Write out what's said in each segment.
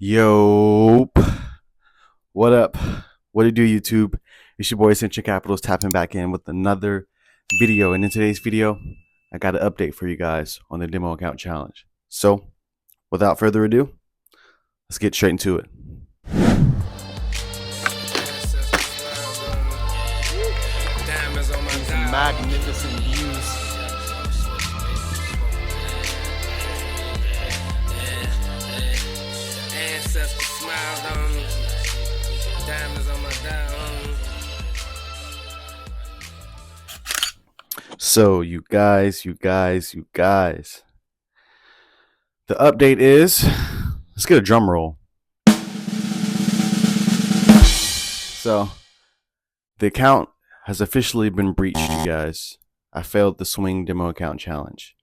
Yo, what up? What it do, YouTube? It's your boy Central Capitals tapping back in with another video. And in today's video, I got an update for you guys on the demo account challenge. So, without further ado, let's get straight into it. These magnificent views. Ancestors smiled on me. Diamonds on my diamond. So, you guys, the update is, let's get a drum roll. So, the account has officially been breached, you guys. I failed the swing demo account challenge.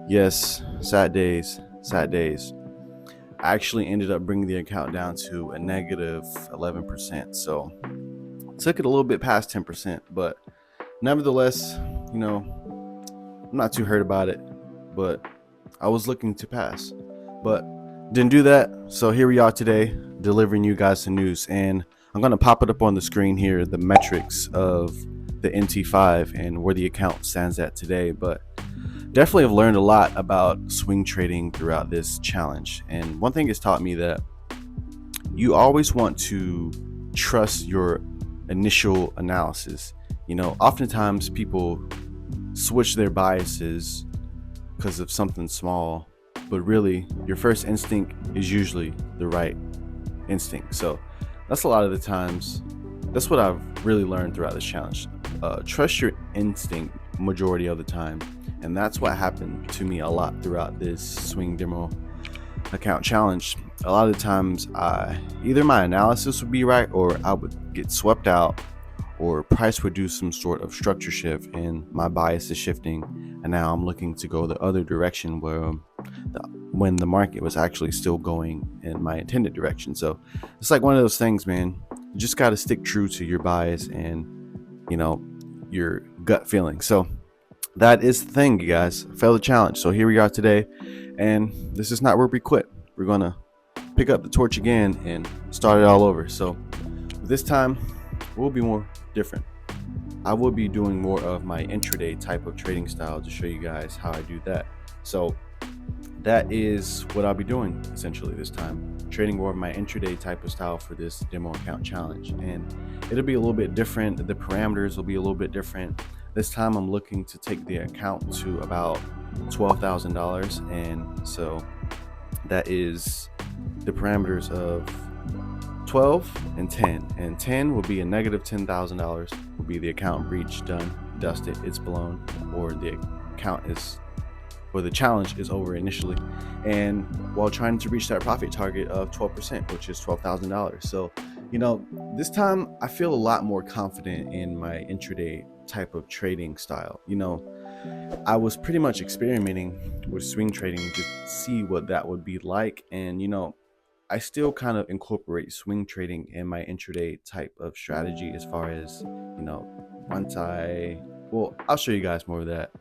Yes, sad days. I actually ended up bringing the account down to a negative 11%. So took it a little bit past 10%, but nevertheless, I'm not too hurt about it, but I was looking to pass, but didn't do that. So here we are today, delivering you guys some news, and I'm going to pop it up on the screen here, the metrics of the NT5 and where the account stands at today. But definitely have learned a lot about swing trading throughout this challenge. And one thing has taught me that you always want to trust your initial analysis. Oftentimes people switch their biases because of something small, but really your first instinct is usually the right instinct. So that's a lot of the times, that's what I've really learned throughout this challenge. Trust your instinct majority of the time. And that's what happened to me a lot throughout this swing demo account challenge. A lot of the times, either my analysis would be right, or I would get swept out, or price would do some sort of structure shift and my bias is shifting. And now I'm looking to go the other direction when the market was actually still going in my intended direction. So it's like one of those things, man. You just got to stick true to your bias and, your gut feeling. So that is the thing, you guys. I failed the challenge. So here we are today, and this is not where we quit. We're gonna pick up the torch again and start it all over. So this time will be more different. I will be doing more of my intraday type of trading style to show you guys how I do that. So that is what I'll be doing essentially this time, trading more of my intraday type of style for this demo account challenge. And it'll be a little bit different. The parameters will be a little bit different. This time I'm looking to take the account to about $12,000, and so that is the parameters of 12 and 10. And 10 will be a negative $10,000, will be the account breach, done, dusted, it's blown, or the challenge is over initially, and while trying to reach that profit target of 12%, which is $12,000. So this time I feel a lot more confident in my intraday type of trading style. I was pretty much experimenting with swing trading to see what that would be like, and I still kind of incorporate swing trading in my intraday type of strategy as far as I'll show you guys more of that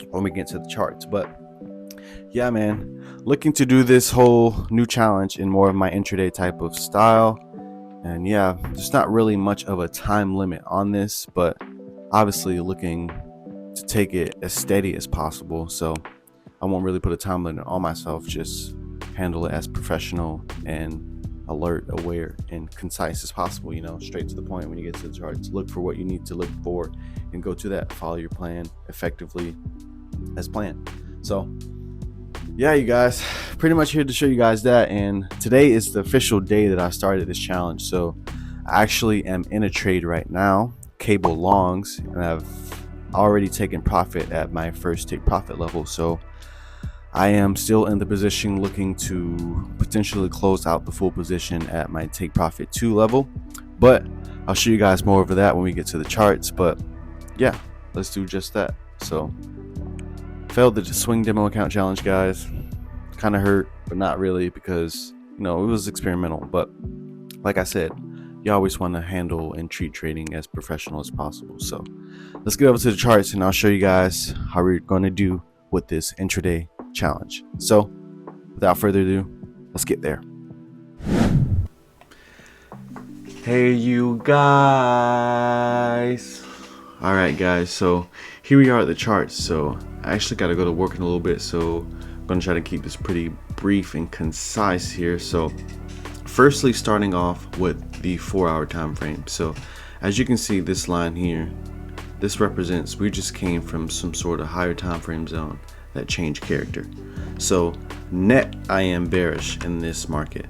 when we get to the charts. But yeah, man, looking to do this whole new challenge in more of my intraday type of style. And yeah, there's not really much of a time limit on this, but obviously looking to take it as steady as possible. So I won't really put a time limit on myself, just handle it as professional and alert, aware, and concise as possible. Straight to the point when you get to the charts. Look for what you need to look for and go to that. Follow your plan effectively as planned. So yeah, you guys, pretty much here to show you guys that. And today is the official day that I started this challenge. So I actually am in a trade right now, cable longs, and I've already taken profit at my first take profit level. So I am still in the position looking to potentially close out the full position at my take profit 2 level, but I'll show you guys more of that when we get to the charts. But yeah, let's do just that. So failed the swing demo account challenge, guys. Kind of hurt, but not really, because it was experimental. But like I said, you always want to handle and treat trading as professional as possible. So let's get over to the charts and I'll show you guys how we're going to do with this intraday challenge. So without further ado, let's get there. Hey you guys. All right guys, so here we are at the charts. So I actually got to go to work in a little bit, so I'm going to try to keep this pretty brief and concise here. So firstly, starting off with the 4-hour time frame. So as you can see, this line here, this represents we just came from some sort of higher time frame zone that changed character. So net, I am bearish in this market.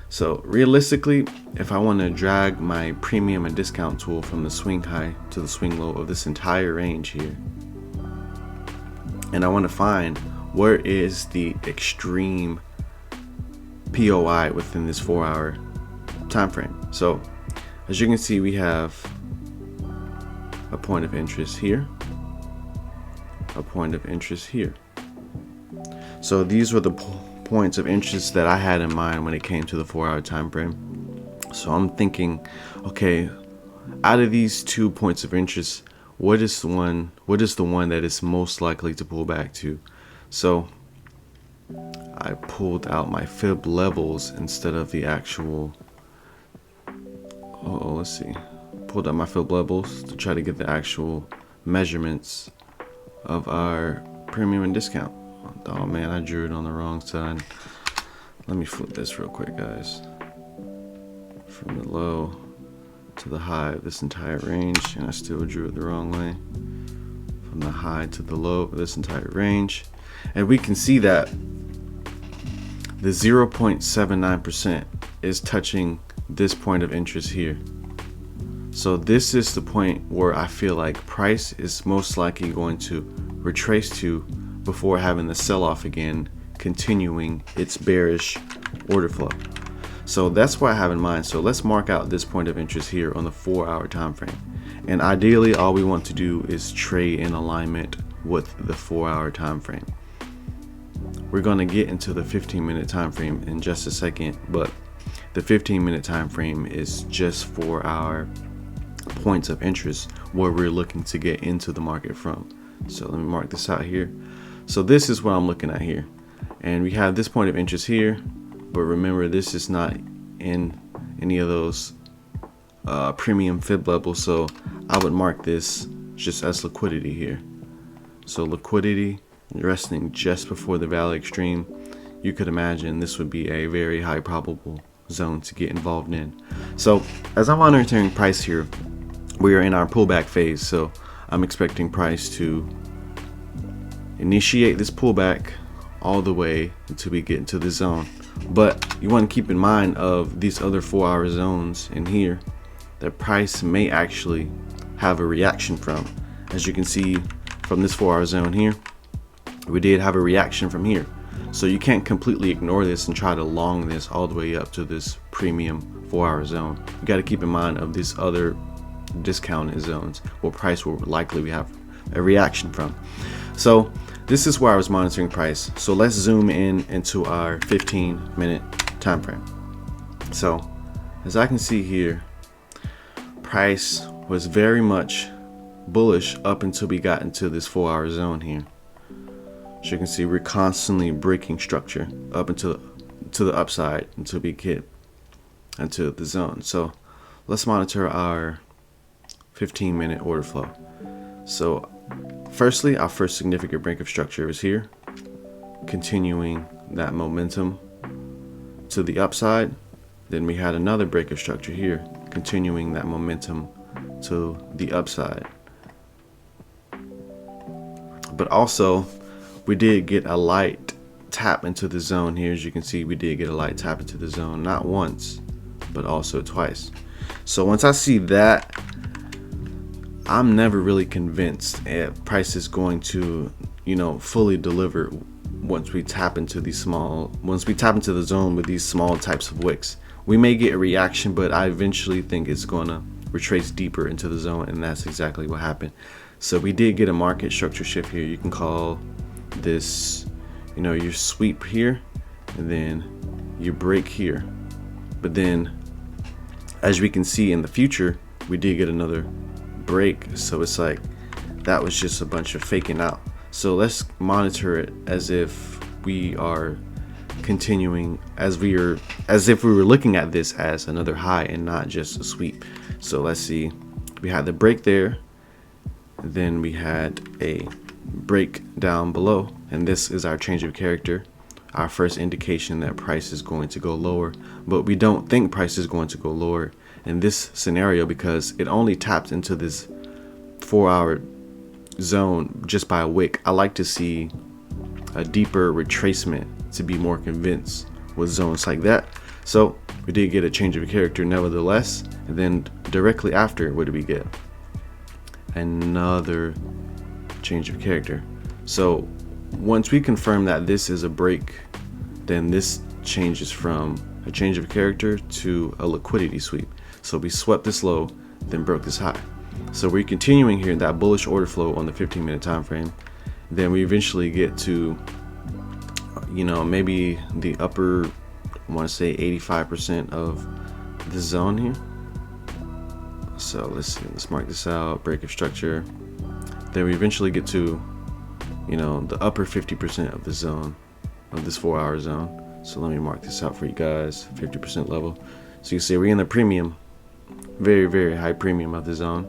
So realistically, if I want to drag my premium and discount tool from the swing high to the swing low of this entire range here, and I want to find where is the extreme POI within this 4-hour time frame. So as you can see, we have a point of interest here, a point of interest here. So these were the points of interest that I had in mind when it came to the 4-hour time frame. So I'm thinking, okay, out of these 2 points of interest, what is the one that is most likely to pull back to? So I pulled out my fib levels instead of the actual let's see, pulled out my fib levels to try to get the actual measurements of our premium and discount. Oh man, I drew it on the wrong side. Let me flip this real quick, guys. From the low to the high of this entire range, and I still drew it the wrong way. From the high to the low of this entire range, and we can see that the 0.79% is touching this point of interest here. So this is the point where I feel like price is most likely going to retrace to before having the sell-off again, continuing its bearish order flow. So that's what I have in mind. So let's mark out this point of interest here on the 4-hour time frame. And ideally, all we want to do is trade in alignment with the 4-hour time frame. We're going to get into the 15-minute time frame in just a second, but the 15-minute time frame is just for our points of interest where we're looking to get into the market from. So let me mark this out here. So this is what I'm looking at here, and we have this point of interest here, but remember, this is not in any of those premium fib levels, so I would mark this just as liquidity here. So liquidity resting just before the valley extreme. You could imagine this would be a very high probable zone to get involved in. So as I'm monitoring price here, we are in our pullback phase, so I'm expecting price to initiate this pullback all the way until we get into the zone. But you want to keep in mind of these other 4-hour zones in here that price may actually have a reaction from. As you can see from this 4-hour zone here, we did have a reaction from here. So you can't completely ignore this and try to long this all the way up to this premium 4-hour zone. You got to keep in mind of these other discounted zones where price will likely have a reaction from. So this is where I was monitoring price. So let's zoom in into our 15-minute time frame. So as I can see here, price was very much bullish up until we got into this 4-hour zone here. As you can see, we're constantly breaking structure up into to the upside until we get into the zone. So let's monitor our 15-minute order flow. So firstly, our first significant break of structure is here, continuing that momentum to the upside. Then we had another break of structure here, continuing that momentum to the upside. But also, we did get a light tap into the zone here. As you can see, we did get a light tap into the zone, not once, but also twice. So once I see that, I'm never really convinced if price is going to, fully deliver once we tap into the zone with these small types of wicks. We may get a reaction, but I eventually think it's going to retrace deeper into the zone, and that's exactly what happened. So we did get a market structure shift here. You can call this, your sweep here, and then you break here. But then as we can see in the future, we did get another break. So it's like that was just a bunch of faking out. So let's monitor it as if we are continuing, as if we were looking at this as another high and not just a sweep. So let's see, we had the break there, then we had a break down below, and this is our change of character, our first indication that price is going to go lower. But we don't think price is going to go lower in this scenario because it only taps into this 4-hour zone just by a wick. I like to see a deeper retracement to be more convinced with zones like that. So we did get a change of character nevertheless, and then directly after, what did we get? Another change of character. So once we confirm that this is a break, then this changes from a change of character to a liquidity sweep. So we swept this low, then broke this high. So we're continuing here that bullish order flow on the 15-minute time frame. Then we eventually get to, you know, maybe the upper, I want to say 85% of the zone here. So let's see, let's mark this out, break of structure. Then we eventually get to, you know, the upper 50% of the zone, of this 4-hour zone. So let me mark this out for you guys, 50% level. So you see we're in the premium, very, very high premium of the zone.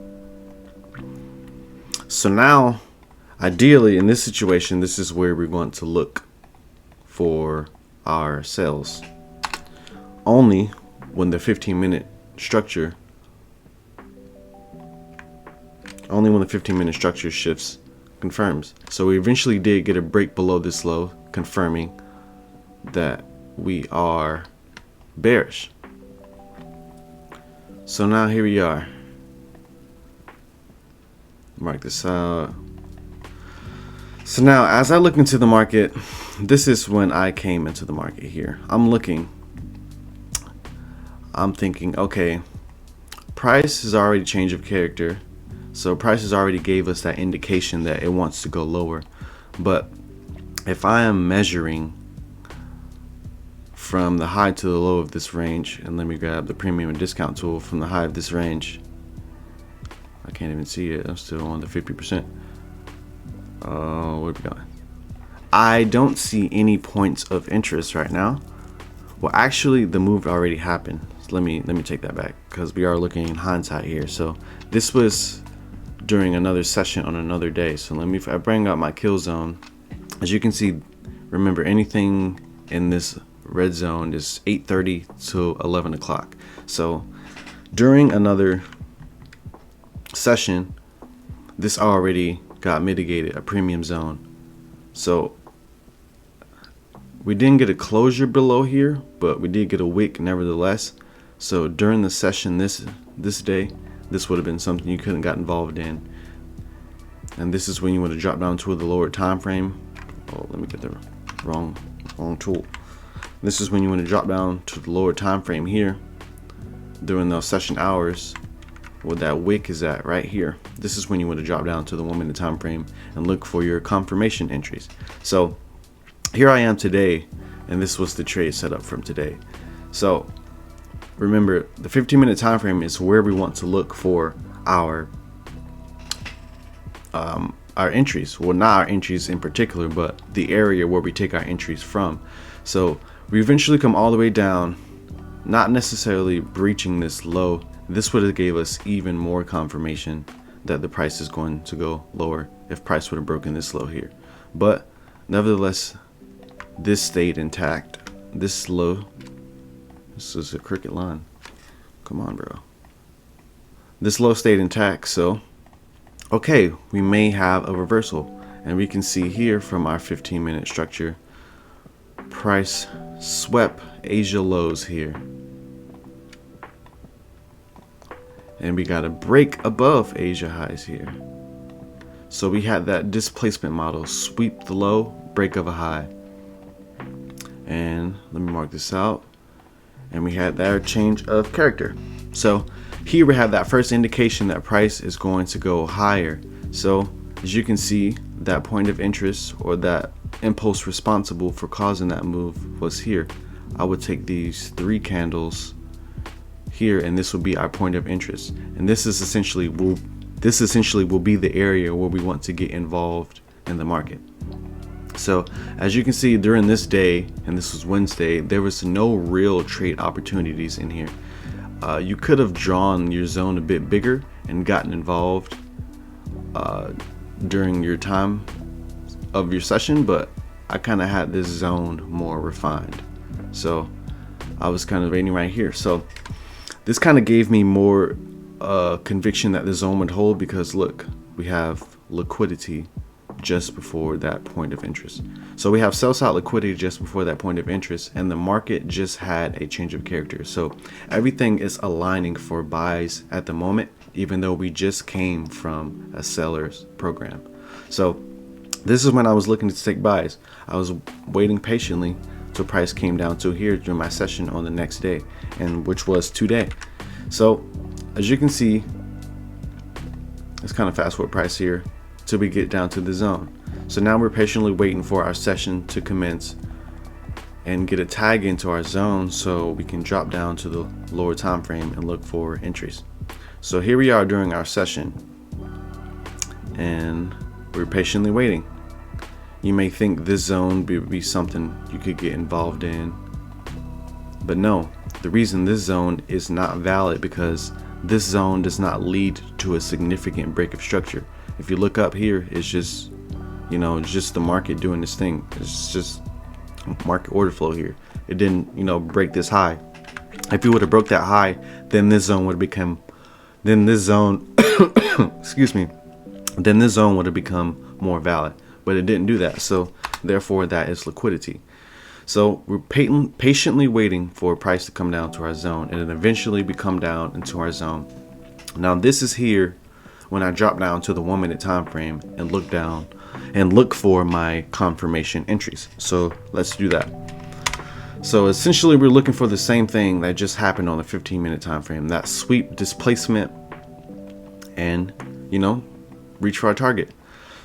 So now, ideally in this situation, this is where we want to look for our sales. Only when the 15-minute structure, shifts, confirms. So we eventually did get a break below this low, confirming that we are bearish. So now here we are. Mark this out. So now as I look into the market, this is when I came into the market here. I'm thinking, okay, price has already changed of character. So price has already gave us that indication that it wants to go lower. But if I am measuring from the high to the low of this range, and let me grab the premium and discount tool from the high of this range. I can't even see it. I'm still on the 50%. Where are we going? I don't see any points of interest right now. Well, actually, the move already happened. So let me take that back because we are looking in hindsight here. So this was during another session on another day. So if I bring up my kill zone, as you can see, remember anything in this red zone is 8:30 to 11 o'clock. So during another session, this already got mitigated, a premium zone. So we didn't get a closure below here, but we did get a wick nevertheless. So during the session this day, this would have been something you couldn't got involved in. And this is when you want to drop down to the lower time frame. Oh, let me get the wrong tool. This is when you want to drop down to the lower time frame here during those session hours, where that wick is at right here. This is when you want to drop down to the 1 minute time frame and look for your confirmation entries. So here I am today, and this was the trade setup from today. So remember, the 15-minute time frame is where we want to look for our entries. Well, not our entries in particular, but the area where we take our entries from. So we eventually come all the way down, not necessarily breaching this low. This would have gave us even more confirmation that the price is going to go lower if price would have broken this low here. But nevertheless, this stayed intact. This low, this is a crooked line. Come on, bro. This low stayed intact. So okay, we may have a reversal, and we can see here from our 15-minute structure, price swept Asia lows here, and we got a break above Asia highs here. So we had that displacement model, sweep the low, break of a high. And let me mark this out. And we had that change of character. So here we have that first indication that price is going to go higher. So as you can see, that point of interest, or that impulse responsible for causing that move, was here. I would take these 3 candles here, and this will be our point of interest. And this essentially will be the area where we want to get involved in the market. So as you can see, during this day, and this was Wednesday, there was no real trade opportunities in here. You could have drawn your zone a bit bigger and gotten involved during your time of your session, but I kind of had this zone more refined, so I was kind of waiting right here. So this kind of gave me more conviction that the zone would hold, because look, we have liquidity just before that point of interest. So we have sell side liquidity just before that point of interest, and the market just had a change of character. So everything is aligning for buys at the moment, even though we just came from a seller's program. So this is when I was looking to take buys. I was waiting patiently till price came down to here during my session on the next day, and which was today. So as you can see, let's kind of fast forward price here till we get down to the zone. So now we're patiently waiting for our session to commence and get a tag into our zone so we can drop down to the lower time frame and look for entries. So here we are during our session, and we're patiently waiting. You may think this zone would be something you could get involved in, but no, the reason this zone is not valid because this zone does not lead to a significant break of structure. If you look up here, it's just, it's just the market doing this thing. It's just market order flow here. It didn't, break this high. If you would have broke that high, then this zone would have become, excuse me, then this zone would have become more valid. But it didn't do that. So therefore, that is liquidity. So we're patiently waiting for a price to come down to our zone, and then eventually we come down into our zone. Now this is here when I drop down to the 1 minute time frame and look down and look for my confirmation entries. So let's do that. So essentially we're looking for the same thing that just happened on the 15-minute time frame, that sweep displacement, and reach for our target.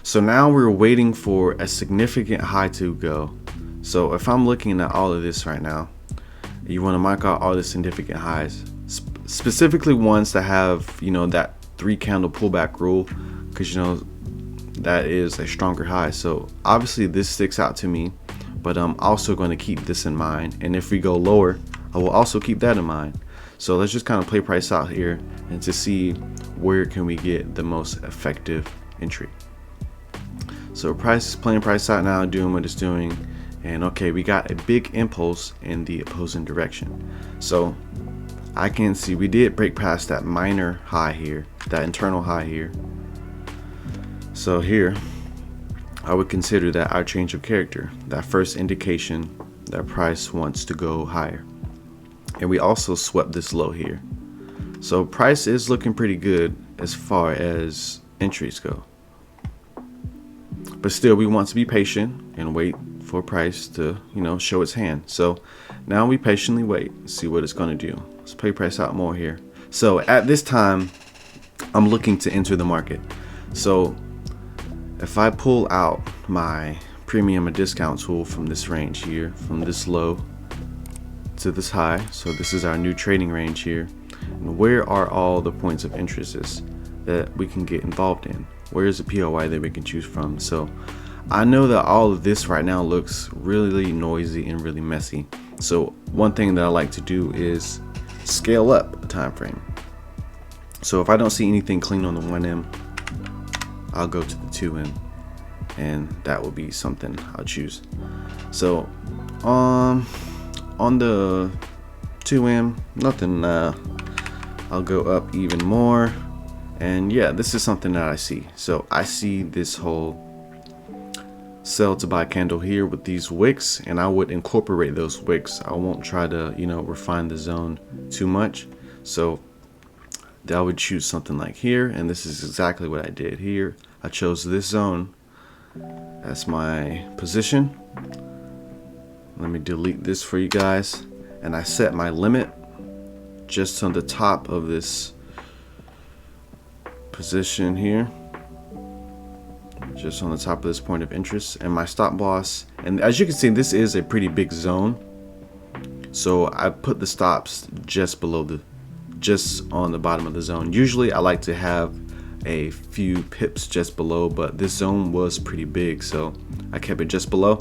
So now we're waiting for a significant high to go. So if I'm looking at all of this right now, you want to mark out all the significant highs, specifically ones that have that 3 candle pullback rule, because that is a stronger high. So obviously this sticks out to me, but I'm also going to keep this in mind, and if we go lower, I will also keep that in mind. So let's just kind of play price out here and to see where can we get the most effective entry. So price is playing price out now, doing what it's doing, and okay, we got a big impulse in the opposing direction. So I can see we did break past that minor high here, that internal high here. So here, I would consider that our change of character, that first indication that price wants to go higher. And we also swept this low here. So price is looking pretty good as far as entries go. But still, we want to be patient and wait for price to, show its hand. So now we patiently wait, see what it's going to do. Let's play price out more here. So at this time, I'm looking to enter the market. So if I pull out my premium and discount tool from this range here, from this low to this high, so this is our new trading range here, and where are all the points of interest that we can get involved in? Where is the POI that we can choose from? So I know that all of this right now looks really noisy and really messy. So one thing that I like to do is scale up a time frame. So if I don't see anything clean on the 1M, I'll go to the 2M, and that will be something I'll choose. So on the 2M, nothing. I'll go up even more, and yeah, this is something that I see. So I see this whole sell to buy candle here with these wicks, and I would incorporate those wicks. I won't try to refine the zone too much. So I would choose something like here, and this is exactly what I did here. I chose this zone as my position. Let me delete this for you guys, and I set my limit just on the top of this position here, just on the top of this point of interest, and my stop loss. And as you can see, this is a pretty big zone, so I put the stops just below just on the bottom of the zone. Usually I like to have a few pips just below, but this zone was pretty big, so I kept it just below,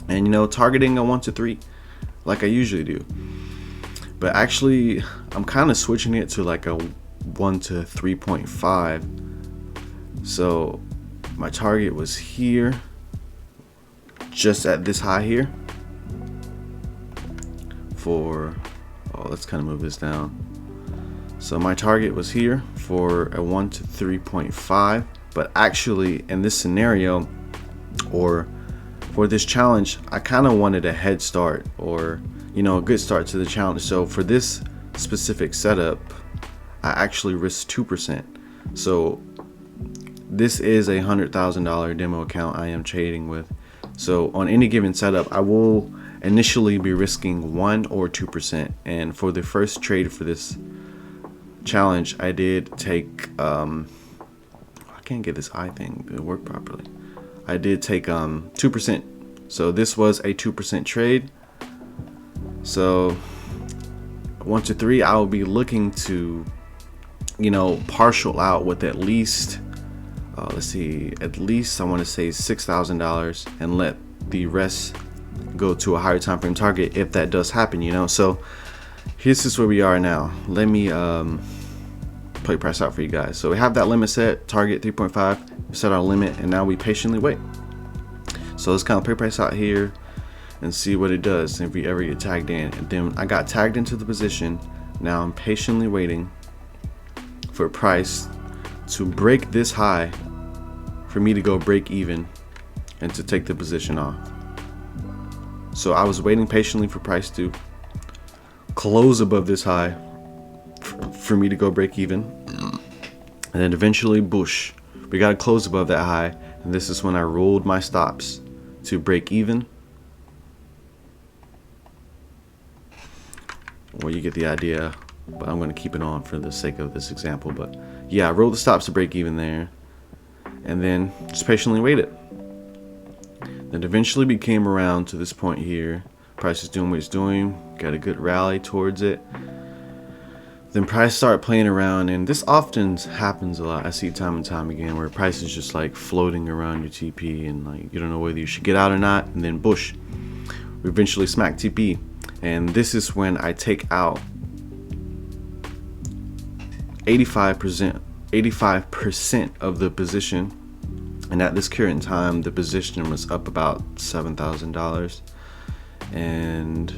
and you know, targeting a 1 to 3 like I usually do. But actually I'm kind of switching it to like a 1 to 3.5. So my target was here, just at this high here for, oh, let's kind of move this down. So my target was here for a 1 to 3.5, but actually in this scenario, or for this challenge, I kind of wanted a head start, or you know, a good start to the challenge. So for this specific setup, I actually risked 2%. So this is a $100,000 demo account I am trading with. So on any given setup, I will initially be risking 1 or 2%. And for the first trade for this challenge, I did take I can't get this eye thing to work properly. I did take 2%. So this was a 2% trade. So 1 to 3, I will be looking to, you know, partial out with at least let's see, at least I want to say $6,000, and let the rest go to a higher time frame target if that does happen, you know. So here's just where we are now. Let me play price out for you guys. So we have that limit set, target 3.5, set our limit, and now we patiently wait. So let's kind of play price out here and see what it does if we ever get tagged in. And then I got tagged into the position. Now I'm patiently waiting for price to break this high for me to go break even and to take the position off. So I was waiting patiently for price to close above this high for me to go break even, and then eventually boosh, we got to close above that high, and this is when I rolled my stops to break even. Well, you get the idea, but I'm going to keep it on for the sake of this example. But yeah, I rolled the stops to break even there, and then just patiently waited. Then eventually we came around to this point here. Price is doing what it's doing, got a good rally towards it. Then price started playing around, and this often happens a lot. I see time and time again where price is just like floating around your TP, and like you don't know whether you should get out or not, and then bush, we eventually smack TP. And this is when I take out 85% of the position, and at this current time the position was up about $7,000. And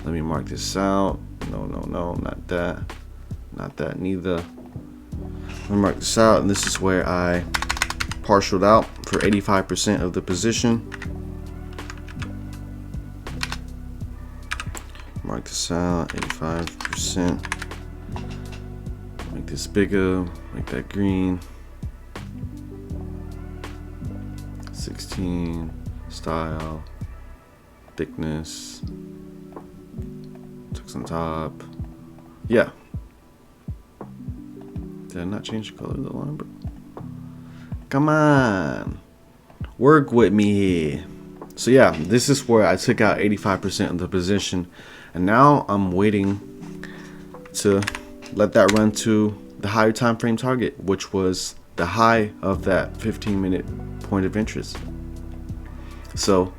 let me mark this out. No, not that neither. Let me mark this out, and this is where I partialed out for 85% of the position. Mark this out, 85%. Make this bigger, make that green. 16 style, thickness, tucks on top. Yeah. Did I not change the color of the line, bro? Come on, work with me here. So yeah, this is where I took out 85% of the position, and now I'm waiting to let that run to the higher time frame target, which was the high of that 15-minute point of interest. So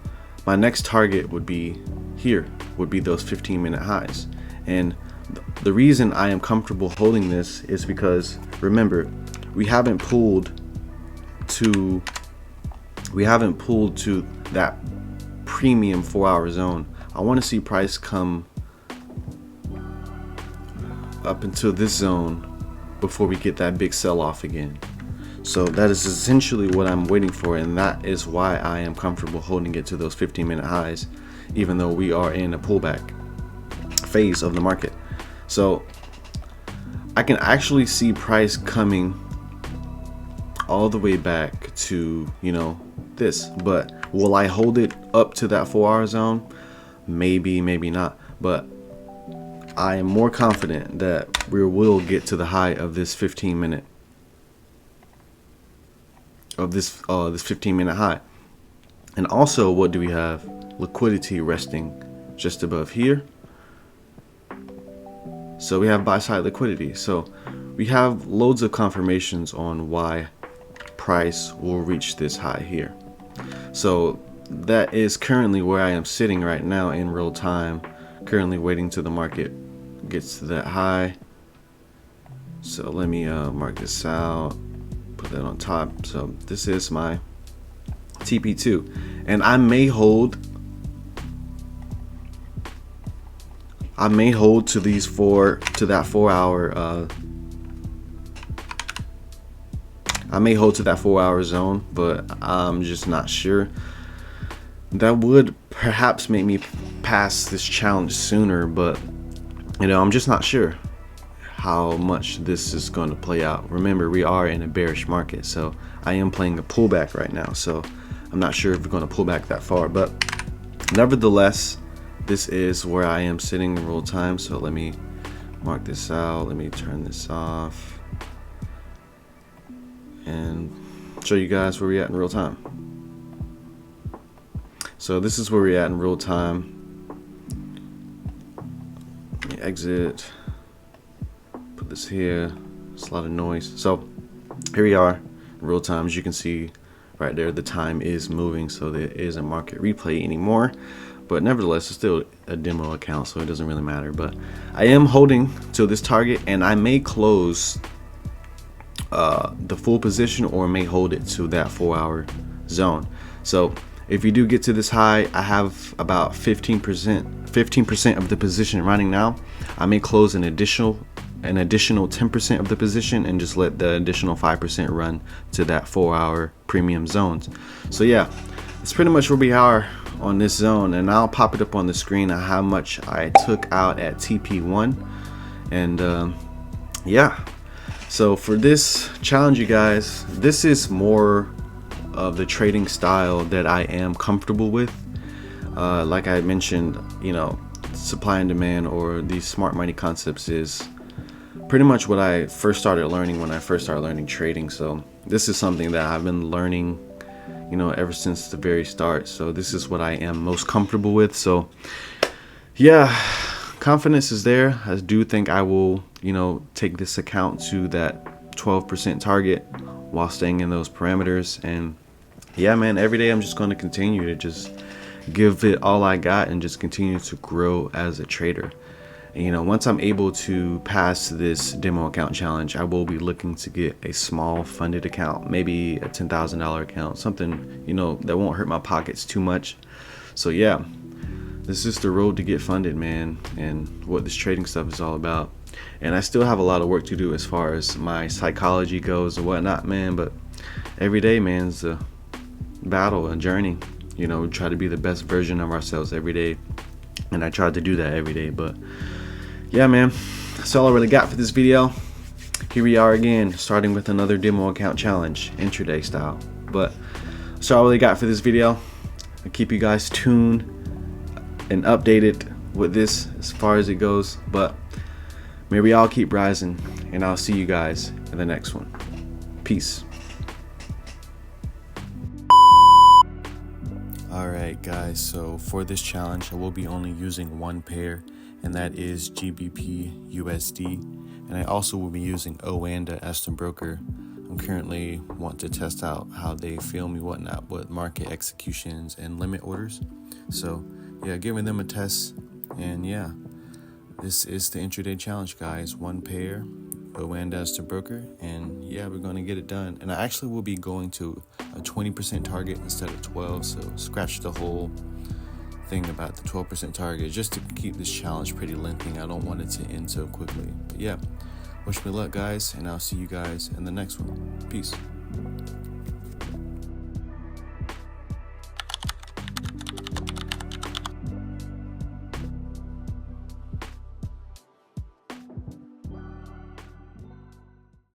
my next target would be here, would be those 15-minute highs. And the reason I am comfortable holding this is because, remember, we haven't pulled to that premium 4-hour zone. I want to see price come up into this zone before we get that big sell-off again. So that is essentially what I'm waiting for, and that is why I am comfortable holding it to those 15-minute highs, even though we are in a pullback phase of the market. So I can actually see price coming all the way back to, you know, this. But will I hold it up to that 4-hour zone? Maybe, maybe not. But I am more confident that we will get to the high of this 15-minute this 15-minute high. And also, what do we have? Liquidity resting just above here. So we have buy side liquidity. So we have loads of confirmations on why price will reach this high here. So that is currently where I am sitting right now in real time, currently waiting till the market gets to that high. So let me mark this out, put that on top. So this is my TP2, and I may hold to these that 4 hour I may hold to that 4 hour zone, but I'm just not sure. That would perhaps make me pass this challenge sooner, but you know, I'm just not sure how much this is going to play out. Remember, we are in a bearish market, so I am playing a pullback right now, so I'm not sure if we're going to pull back that far, but nevertheless, this is where I am sitting in real time. So let me mark this out, let me turn this off and show you guys where we're at in real time. So this is where we're at in real time. Let me exit, put this here. It's a lot of noise. So here we are in real time. As you can see right there, the time is moving, so there isn't market replay anymore, but nevertheless it's still a demo account, so it doesn't really matter. But I am holding to this target, and I may close the full position or may hold it to that 4 hour zone. So if you do get to this high, I have about 15% of the position running now. I may close an additional 10% of the position and just let the additional 5% run to that 4 hour premium zones. So yeah, that's pretty much where we are on this zone, and I'll pop it up on the screen of how much I took out at TP1. And yeah, so for this challenge, you guys, this is more of the trading style that I am comfortable with. Like I mentioned, you know, supply and demand, or these smart money concepts, is pretty much what I first started learning when I first started learning trading. So this is something that I've been learning, you know, ever since the very start. So this is what I am most comfortable with. So yeah, confidence is there. I do think I will, you know, take this account to that 12% target while staying in those parameters. And yeah, man, every day I'm just going to continue to just give it all I got and just continue to grow as a trader. And, you know, once I'm able to pass this demo account challenge, I will be looking to get a small funded account, maybe a $10,000 account, something, you know, that won't hurt my pockets too much. So yeah, this is the road to get funded, man, and what this trading stuff is all about. And I still have a lot of work to do as far as my psychology goes and whatnot, man, but every day, man, is a battle, a journey. You know, we try to be the best version of ourselves every day, and I try to do that every day. But yeah, man, that's all I really got for this video. Here we are again, starting with another demo account challenge, intraday style. But that's all I really got for this video. I'll keep you guys tuned and updated with this as far as it goes. But may we all keep rising, and I'll see you guys in the next one. Peace. Alright guys, so for this challenge I will be only using one pair, and that is GBP USD, and I also will be using Oanda as the broker. I'm currently want to test out how they feel me whatnot with market executions and limit orders. So yeah, giving them a test. And yeah, this is the intraday challenge, guys. One pair, Oanda as the broker, and yeah, we're going to get it done. And I actually will be going to a 20% target instead of 12, so scratch the whole thing about the 12% target, just to keep this challenge pretty lengthy. I don't want it to end so quickly. But yeah, wish me luck, guys, and I'll see you guys in the next one. Peace.